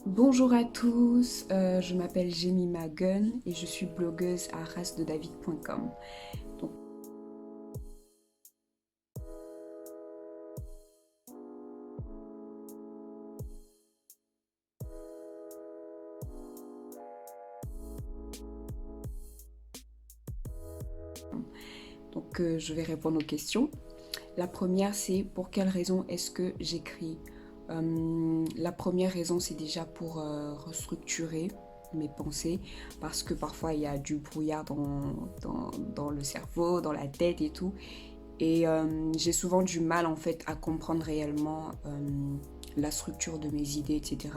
Bonjour à tous, je m'appelle Jemima Gunn et je suis blogueuse à racededavid.com. Donc, je vais répondre aux questions. La première, c'est pour quelle raison est-ce que j'écris. La première raison, c'est déjà pour restructurer mes pensées parce que parfois il y a du brouillard dans le cerveau, dans la tête et tout. Et j'ai souvent du mal en fait à comprendre réellement la structure de mes idées, etc.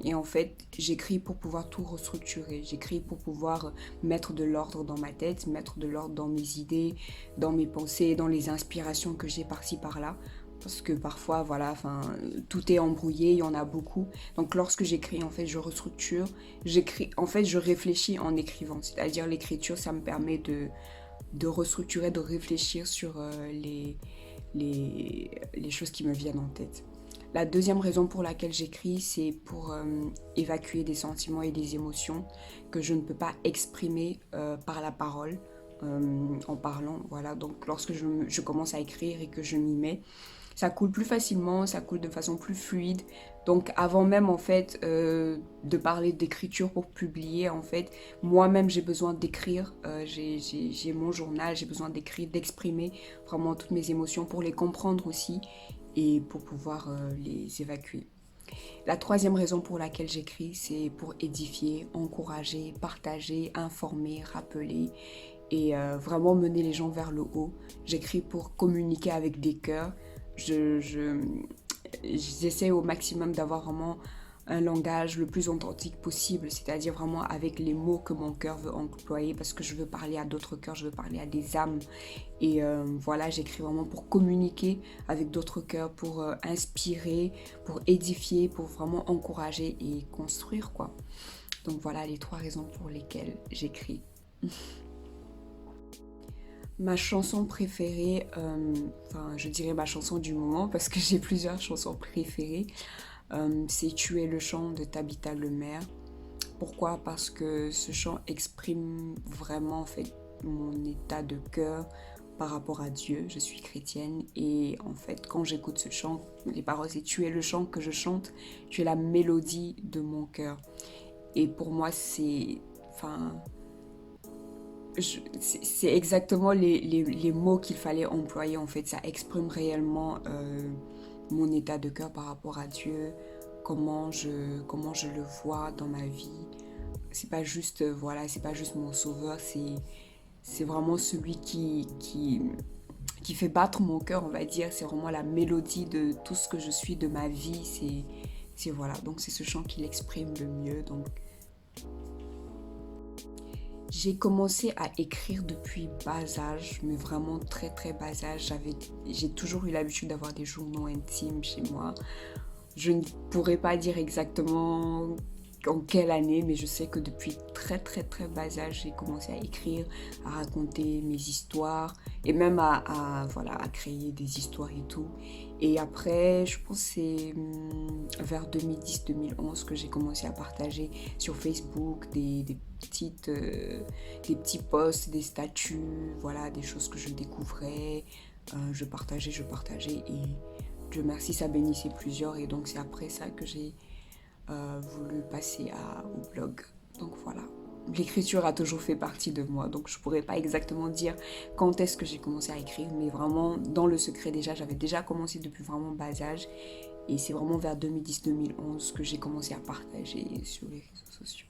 Et en fait, j'écris pour pouvoir tout restructurer. J'écris pour pouvoir mettre de l'ordre dans ma tête, mettre de l'ordre dans mes idées, dans mes pensées, dans les inspirations que j'ai par-ci par-là. Parce que parfois, voilà, enfin, tout est embrouillé, il y en a beaucoup. Donc lorsque j'écris, en fait, je restructure. J'écris, en fait, je réfléchis en écrivant. C'est-à-dire l'écriture, ça me permet de restructurer, de réfléchir sur les choses qui me viennent en tête. La deuxième raison pour laquelle j'écris, c'est pour évacuer des sentiments et des émotions que je ne peux pas exprimer par la parole, en parlant. Voilà, donc lorsque je commence à écrire et que je m'y mets, ça coule plus facilement, ça coule de façon plus fluide. Donc avant même en fait de parler d'écriture pour publier, en fait, moi-même j'ai besoin d'écrire, j'ai mon journal, j'ai besoin d'écrire, d'exprimer vraiment toutes mes émotions pour les comprendre aussi et pour pouvoir les évacuer. La troisième raison pour laquelle j'écris, c'est pour édifier, encourager, partager, informer, rappeler et vraiment mener les gens vers le haut. J'écris pour communiquer avec des cœurs. J'essaie au maximum d'avoir vraiment un langage le plus authentique possible, c'est-à-dire vraiment avec les mots que mon cœur veut employer parce que je veux parler à d'autres cœurs, je veux parler à des âmes. Et voilà, j'écris vraiment pour communiquer avec d'autres cœurs, pour inspirer, pour édifier, pour vraiment encourager et construire, quoi. Donc voilà les trois raisons pour lesquelles j'écris. Ma chanson préférée, enfin je dirais ma chanson du moment parce que j'ai plusieurs chansons préférées, c'est Tu es le chant de Tabitha Lemaire. Pourquoi? Parce que ce chant exprime vraiment en fait mon état de cœur par rapport à Dieu. Je suis chrétienne et en fait quand j'écoute ce chant, les paroles c'est Tu es le chant que je chante, tu es la mélodie de mon cœur. Et pour moi c'est, enfin, c'est exactement les mots qu'il fallait employer en fait. Ça exprime réellement mon état de cœur par rapport à Dieu, comment je le vois dans ma vie. C'est pas juste, voilà, c'est pas juste mon sauveur, c'est vraiment celui qui fait battre mon cœur, on va dire. C'est vraiment la mélodie de tout ce que je suis, de ma vie. Voilà, donc c'est ce chant qui l'exprime le mieux. Donc j'ai commencé à écrire depuis bas âge, mais vraiment très très bas âge. J'ai toujours eu l'habitude d'avoir des journaux intimes chez moi. Je ne pourrais pas dire exactement en quelle année, mais je sais que depuis très très très bas âge, j'ai commencé à écrire, à raconter mes histoires et même voilà, à créer des histoires et tout. Et après, je pense que c'est vers 2010-2011 que j'ai commencé à partager sur Facebook des petits posts, des statuts, voilà, des choses que je découvrais. Je partageais et Dieu merci, ça bénissait plusieurs et donc c'est après ça que j'ai voulu passer au blog. Donc voilà. L'écriture a toujours fait partie de moi, donc je pourrais pas exactement dire quand est-ce que j'ai commencé à écrire, mais vraiment dans le secret déjà, j'avais déjà commencé depuis vraiment bas âge et c'est vraiment vers 2010-2011 que j'ai commencé à partager sur les réseaux sociaux.